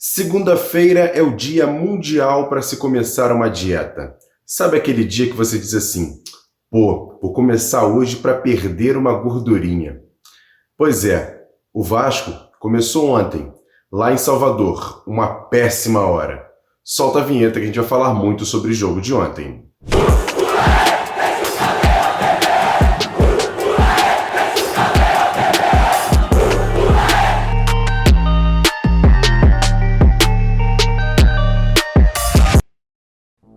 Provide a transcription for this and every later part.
Segunda-feira é o dia mundial para se começar uma dieta. Sabe aquele dia que você diz assim, vou começar hoje para perder uma gordurinha. Pois é, o Vasco começou ontem, lá em Salvador, uma péssima hora. Solta a vinheta que a gente vai falar muito sobre o jogo de ontem.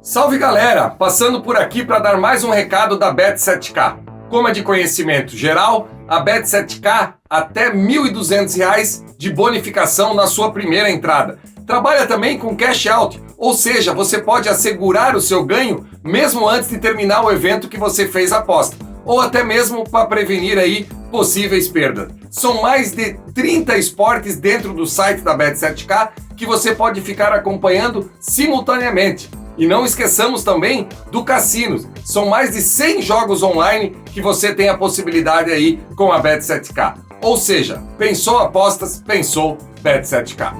Salve galera, passando por aqui para dar mais um recado da Bet7k. Como é de conhecimento geral, a Bet7k até R$ 1.200 de bonificação na sua primeira entrada. Trabalha também com cash out, ou seja, você pode assegurar o seu ganho mesmo antes de terminar o evento que você fez a aposta, ou até mesmo para prevenir aí possíveis perdas. São mais de 30 esportes dentro do site da Bet7k que você pode ficar acompanhando simultaneamente. E não esqueçamos também do cassino. São mais de 100 jogos online que você tem a possibilidade aí com a Bet7k. Ou seja, pensou apostas, pensou Bet7k.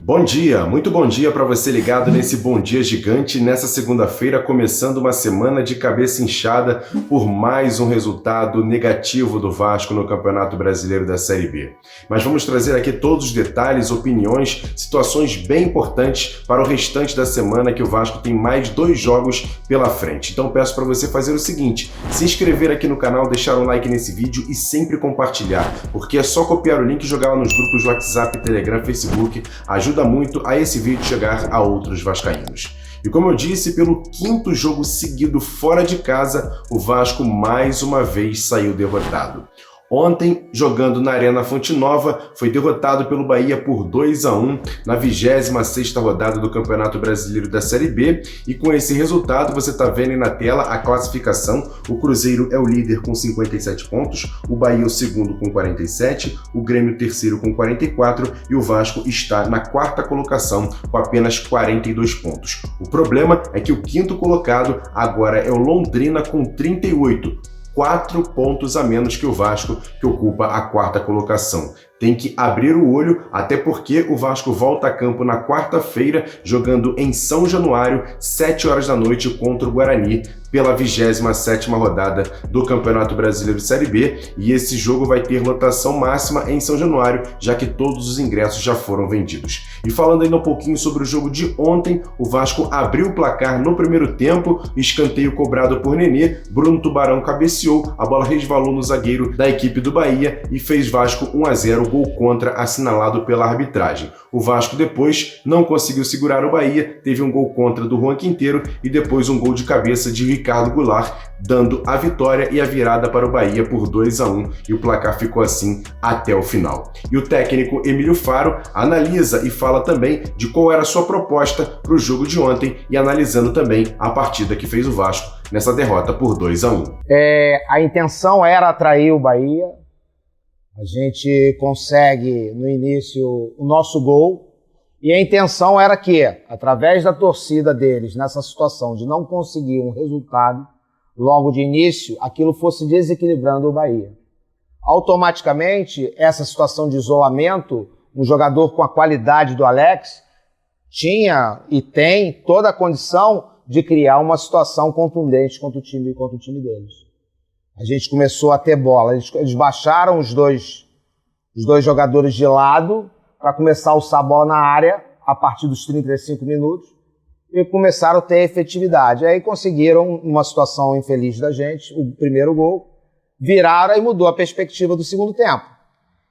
Bom dia, muito bom dia para você ligado nesse Bom Dia Gigante, nessa segunda-feira, começando uma semana de cabeça inchada por mais um resultado negativo do Vasco no Campeonato Brasileiro da Série B. Mas vamos trazer aqui todos os detalhes, opiniões, situações bem importantes para o restante da semana, que o Vasco tem mais 2 jogos pela frente. Então peço para você fazer o seguinte, se inscrever aqui no canal, deixar um like nesse vídeo e sempre compartilhar, porque é só copiar o link e jogar lá nos grupos de WhatsApp, Telegram, Facebook, ajuda muito a esse vídeo chegar a outros vascaínos. E como eu disse, pelo 5º jogo seguido fora de casa, o Vasco mais uma vez saiu derrotado. Ontem, jogando na Arena Fonte Nova, foi derrotado pelo Bahia por 2-1 na 26ª rodada do Campeonato Brasileiro da Série B, e com esse resultado você está vendo aí na tela a classificação. O Cruzeiro é o líder com 57 pontos, o Bahia o segundo com 47, o Grêmio o terceiro com 44 e o Vasco está na 4ª colocação com apenas 42 pontos. O problema é que o 5º colocado agora é o Londrina com 38, 4 pontos a menos que o Vasco, que ocupa a 4ª colocação. Tem que abrir o olho, até porque o Vasco volta a campo na quarta-feira, jogando em São Januário, 7 horas da noite, contra o Guarani, pela 27ª rodada do Campeonato Brasileiro Série B, e esse jogo vai ter lotação máxima em São Januário, já que todos os ingressos já foram vendidos. E falando ainda um pouquinho sobre o jogo de ontem, o Vasco abriu o placar no primeiro tempo, escanteio cobrado por Nenê, Bruno Tubarão cabeceou, a bola resvalou no zagueiro da equipe do Bahia e fez Vasco 1-0, gol contra assinalado pela arbitragem. O Vasco depois não conseguiu segurar o Bahia, teve um gol contra do Juan Quinteiro e depois um gol de cabeça de Ricardo Goulart, dando a vitória e a virada para o Bahia por 2-1, e o placar ficou assim até o final. E o técnico Emílio Faro analisa e fala também de qual era a sua proposta para o jogo de ontem e analisando também a partida que fez o Vasco nessa derrota por 2-1. A intenção era atrair o Bahia. A gente consegue, no início, o nosso gol, e a intenção era que, através da torcida deles, nessa situação de não conseguir um resultado, logo de início, aquilo fosse desequilibrando o Bahia. Automaticamente, essa situação de isolamento, um jogador com a qualidade do Alex, tinha e tem toda a condição de criar uma situação contundente contra o time deles. A gente começou a ter bola, eles baixaram os dois jogadores de lado para começar a alçar a bola na área a partir dos 35 minutos e começaram a ter efetividade. Aí conseguiram uma situação infeliz da gente, o primeiro gol, viraram e mudou a perspectiva do segundo tempo.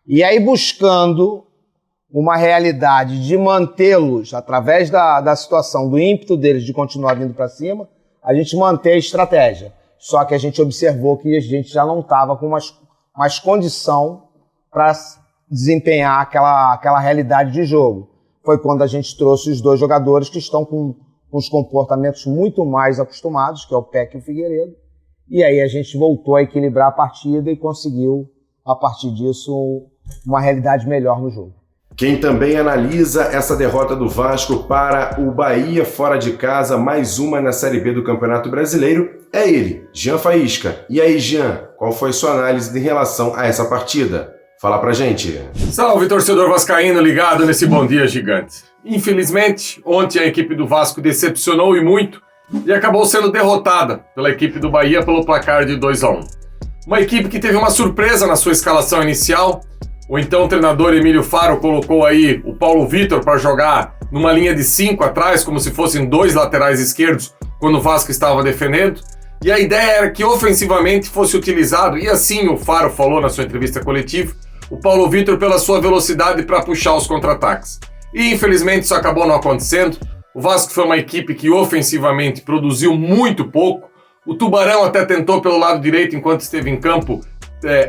E aí buscando uma realidade de mantê-los através da situação, do ímpeto deles de continuar vindo para cima, a gente mantém a estratégia. Só que a gente observou que a gente já não estava com mais condição para desempenhar aquela realidade de jogo. Foi quando a gente trouxe os 2 jogadores que estão com os comportamentos muito mais acostumados, que é o Peck e o Figueiredo. E aí a gente voltou a equilibrar a partida e conseguiu, a partir disso, uma realidade melhor no jogo. Quem também analisa essa derrota do Vasco para o Bahia fora de casa, mais uma na Série B do Campeonato Brasileiro, é ele, Jean Faísca. E aí, Jean, qual foi sua análise em relação a essa partida? Fala pra gente. Salve, torcedor vascaíno ligado nesse Bom Dia Gigante. Infelizmente, ontem a equipe do Vasco decepcionou e muito e acabou sendo derrotada pela equipe do Bahia pelo placar de 2-1. Uma equipe que teve uma surpresa na sua escalação inicial. O então treinador Emílio Faro colocou aí o Paulo Vitor para jogar numa linha de 5 atrás, como se fossem 2 laterais esquerdos, quando o Vasco estava defendendo. E a ideia era que ofensivamente fosse utilizado, e assim o Faro falou na sua entrevista coletiva, o Paulo Vitor pela sua velocidade para puxar os contra-ataques. E infelizmente isso acabou não acontecendo. O Vasco foi uma equipe que ofensivamente produziu muito pouco. O Tubarão até tentou pelo lado direito enquanto esteve em campo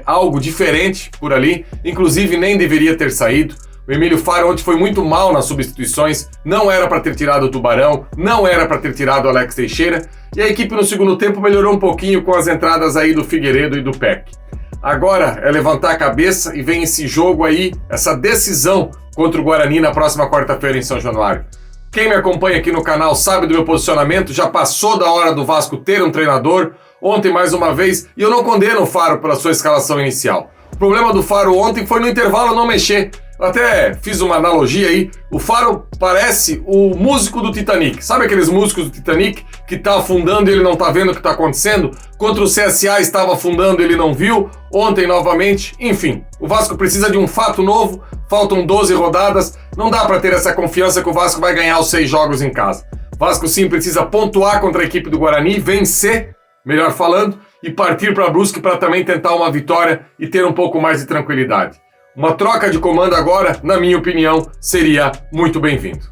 algo diferente por ali. Inclusive nem deveria ter saído. O Emílio Faro ontem foi muito mal nas substituições. Não era para ter tirado o Tubarão, não era para ter tirado o Alex Teixeira. E a equipe no segundo tempo melhorou um pouquinho com as entradas aí do Figueiredo e do Peck. Agora é levantar a cabeça e vem esse jogo aí, essa decisão contra o Guarani na próxima quarta-feira em São Januário. Quem me acompanha aqui no canal sabe do meu posicionamento, já passou da hora do Vasco ter um treinador, ontem mais uma vez, e eu não condeno o Faro pela sua escalação inicial. O problema do Faro ontem foi no intervalo não mexer. Eu até fiz uma analogia aí, o Faro parece o músico do Titanic. Sabe aqueles músicos do Titanic que tá afundando e ele não tá vendo o que tá acontecendo? Contra o CSA estava afundando e ele não viu, ontem novamente, enfim. O Vasco precisa de um fato novo, faltam 12 rodadas, não dá para ter essa confiança que o Vasco vai ganhar os 6 jogos em casa. O Vasco sim precisa pontuar contra a equipe do Guarani, vencer, melhor falando, e partir para Brusque para também tentar uma vitória e ter um pouco mais de tranquilidade. Uma troca de comando agora, na minha opinião, seria muito bem-vindo.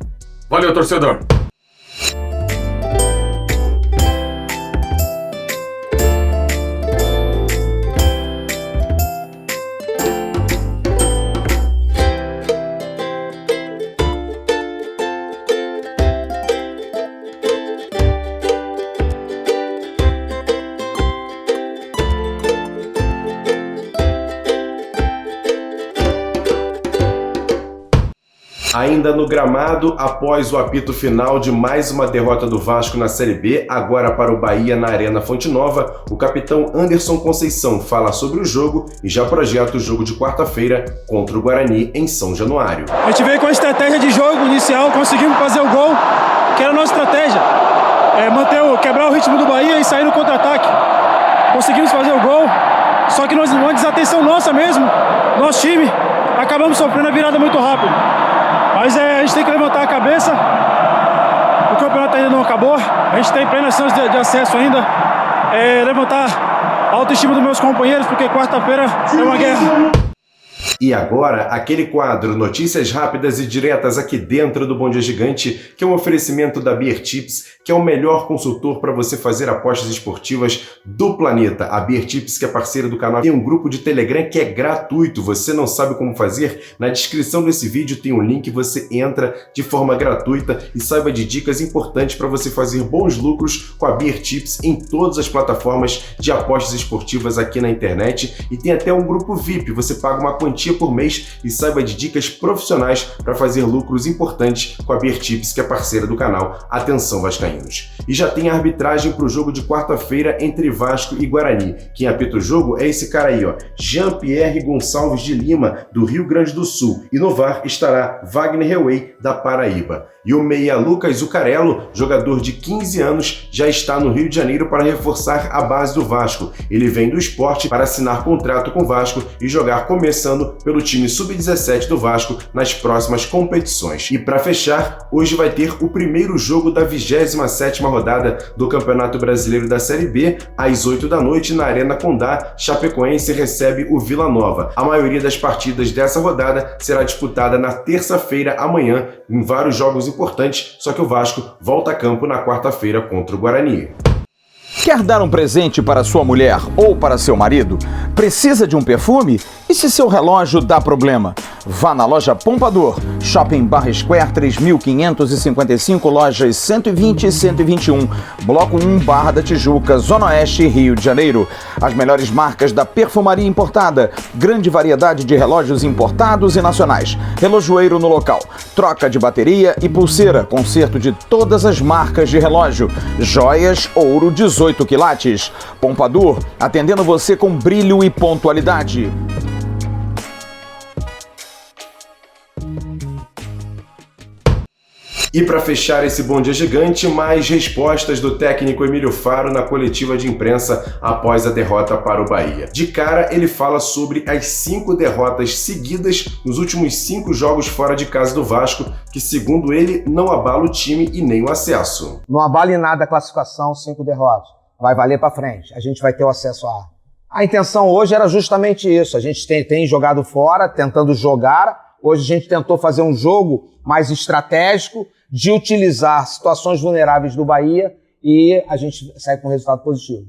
Valeu, torcedor! Ainda no gramado, após o apito final de mais uma derrota do Vasco na Série B, agora para o Bahia na Arena Fonte Nova, o capitão Anderson Conceição fala sobre o jogo e já projeta o jogo de quarta-feira contra o Guarani em São Januário. A gente veio com a estratégia de jogo inicial, conseguimos fazer o gol, que era a nossa estratégia. Quebrar o ritmo do Bahia e sair no contra-ataque. Conseguimos fazer o gol, só que uma desatenção nossa mesmo, nosso time, acabamos sofrendo a virada muito rápido. Mas a gente tem que levantar a cabeça, o campeonato ainda não acabou, a gente tem plena chance de acesso ainda, levantar a autoestima dos meus companheiros, porque quarta-feira é uma guerra. E agora, aquele quadro Notícias Rápidas e Diretas aqui dentro do Bom Dia Gigante, que é um oferecimento da Beer Tips, que é o melhor consultor para você fazer apostas esportivas do planeta. A Beer Tips, que é parceira do canal, tem um grupo de Telegram que é gratuito. Você não sabe como fazer? Na descrição desse vídeo tem um link, você entra de forma gratuita e saiba de dicas importantes para você fazer bons lucros com a Beer Tips em todas as plataformas de apostas esportivas aqui na internet. E tem até um grupo VIP, você paga uma quantia por mês e saiba de dicas profissionais para fazer lucros importantes com a Beer Tips, que é parceira do canal. Atenção, vascaínos! E já tem a arbitragem para o jogo de quarta-feira entre Vasco e Guarani. Quem apita o jogo é esse cara aí, ó, Jean-Pierre Gonçalves de Lima, do Rio Grande do Sul. E no VAR estará Wagner Reuey, da Paraíba. E o meia Lucas Zucarello, jogador de 15 anos, já está no Rio de Janeiro para reforçar a base do Vasco. Ele vem do Sport para assinar contrato com o Vasco e jogar começando pelo time Sub-17 do Vasco nas próximas competições. E para fechar, hoje vai ter o primeiro jogo da 27ª rodada do Campeonato Brasileiro da Série B, às 8 da noite, na Arena Condá. Chapecoense recebe o Vila Nova. A maioria das partidas dessa rodada será disputada na terça-feira, amanhã, em vários jogos importantes, só que o Vasco volta a campo na quarta-feira contra o Guarani. Quer dar um presente para sua mulher ou para seu marido? Precisa de um perfume? E se seu relógio dá problema? Vá na loja Pompador, Shopping Barra Square 3555, lojas 120 e 121, Bloco 1, Barra da Tijuca, Zona Oeste, Rio de Janeiro. As melhores marcas da perfumaria importada, grande variedade de relógios importados e nacionais, relojoeiro no local, troca de bateria e pulseira, conserto de todas as marcas de relógio, joias, ouro 18 quilates. Pompador, atendendo você com brilho e pontualidade. E para fechar esse Bom Dia Gigante, mais respostas do técnico Emílio Faro na coletiva de imprensa após a derrota para o Bahia. De cara, ele fala sobre as 5 derrotas seguidas nos últimos 5 jogos fora de casa do Vasco, que segundo ele, não abala o time e nem o acesso. Não abala em nada a classificação, 5 derrotas. Vai valer para frente, a gente vai ter o acesso a... A intenção hoje era justamente isso, a gente tem jogado fora, tentando jogar. Hoje a gente tentou fazer um jogo mais estratégico, de utilizar situações vulneráveis do Bahia e a gente sai com um resultado positivo.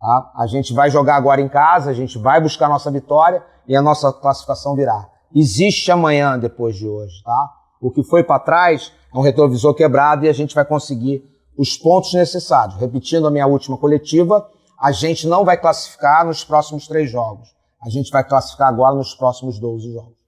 Tá? A gente vai jogar agora em casa, a gente vai buscar a nossa vitória e a nossa classificação virá. Existe amanhã depois de hoje. Tá? O que foi para trás é um retrovisor quebrado e a gente vai conseguir os pontos necessários. Repetindo a minha última coletiva, a gente não vai classificar nos próximos 3 jogos. A gente vai classificar agora nos próximos 12 jogos.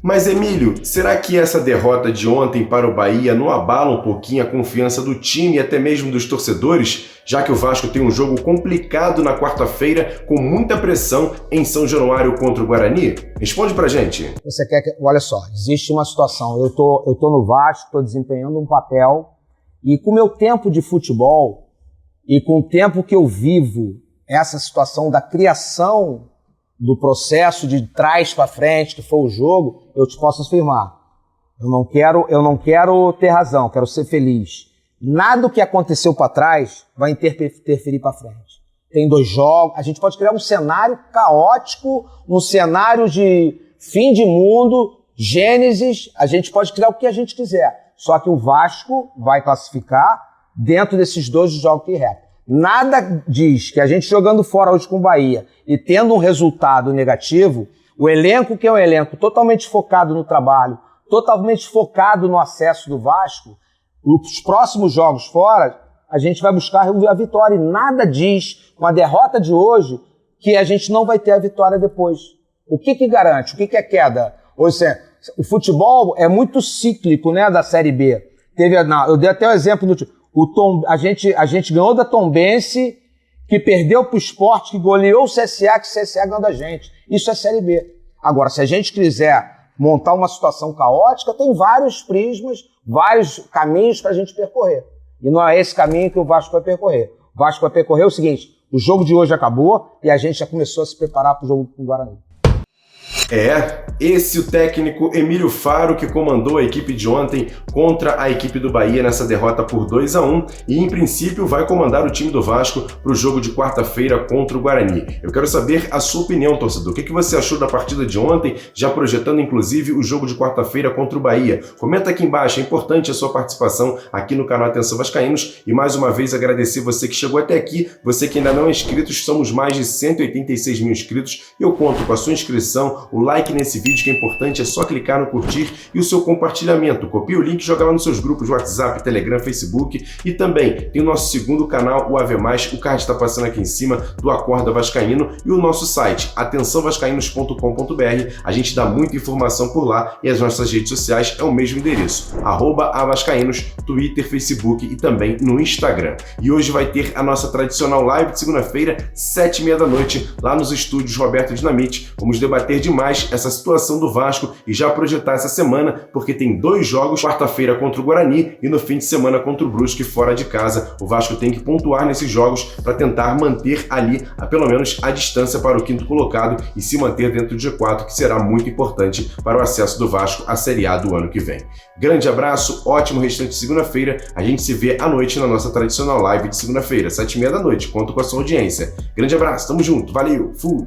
Mas, Emílio, será que essa derrota de ontem para o Bahia não abala um pouquinho a confiança do time e até mesmo dos torcedores, já que o Vasco tem um jogo complicado na quarta-feira, com muita pressão em São Januário contra o Guarani? Responde pra gente. Você quer que... Olha só, existe uma situação, eu tô no Vasco, estou desempenhando um papel, e com o meu tempo de futebol, e com o tempo que eu vivo essa situação da criação do processo de trás para frente, que foi o jogo, eu te posso afirmar. Eu não quero ter razão, quero ser feliz. Nada do que aconteceu para trás vai interferir para frente. Tem 2 jogos, a gente pode criar um cenário caótico, um cenário de fim de mundo, Gênesis, a gente pode criar o que a gente quiser. Só que o Vasco vai classificar dentro desses 2 jogos que restam. Nada diz que a gente jogando fora hoje com o Bahia e tendo um resultado negativo, o elenco, que é um elenco totalmente focado no trabalho, totalmente focado no acesso do Vasco, os próximos jogos fora, a gente vai buscar a vitória. E nada diz, com a derrota de hoje, que a gente não vai ter a vitória depois. O que garante? O que é queda? Ou seja, o futebol é muito cíclico, né, da Série B. Eu dei até o exemplo do... A gente ganhou da Tombense, que perdeu para o Sport, que goleou o CSA, que o CSA ganhou da gente. Isso é Série B. Agora, se a gente quiser montar uma situação caótica, tem vários prismas, vários caminhos para a gente percorrer. E não é esse caminho que o Vasco vai percorrer. O Vasco vai percorrer o seguinte: o jogo de hoje acabou e a gente já começou a se preparar para o jogo com o Guarani. Esse o técnico Emílio Faro, que comandou a equipe de ontem contra a equipe do Bahia nessa derrota por 2-1 e, em princípio, vai comandar o time do Vasco para o jogo de quarta-feira contra o Guarani. Eu quero saber a sua opinião, torcedor. O que você achou da partida de ontem, já projetando, inclusive, o jogo de quarta-feira contra o Bahia? Comenta aqui embaixo, é importante a sua participação aqui no canal Atenção Vascaínos e, mais uma vez, agradecer você que chegou até aqui, você que ainda não é inscrito, somos mais de 186 mil inscritos e eu conto com a sua inscrição, o like nesse vídeo que é importante, é só clicar no curtir e o seu compartilhamento. Copia o link e joga lá nos seus grupos de WhatsApp, Telegram, Facebook e também tem o nosso segundo canal, o AV+, o card está passando aqui em cima do Acorda Vascaíno e o nosso site, atençãovascaínos.com.br. A gente dá muita informação por lá e as nossas redes sociais é o mesmo endereço, @avascaínos, Twitter, Facebook e também no Instagram. E hoje vai ter a nossa tradicional live de segunda-feira, 7h30 da noite, lá nos estúdios Roberto Dinamite. Vamos debater demais essa situação do Vasco e já projetar essa semana, porque tem 2 jogos, quarta-feira contra o Guarani e no fim de semana contra o Brusque fora de casa. O Vasco tem que pontuar nesses jogos para tentar manter ali, pelo menos, a distância para o 5º colocado e se manter dentro do G4, que será muito importante para o acesso do Vasco à Série A do ano que vem. Grande abraço, ótimo restante de segunda-feira. A gente se vê à noite na nossa tradicional live de segunda-feira, 7h30 da noite. Conto com a sua audiência. Grande abraço, tamo junto, valeu, fui!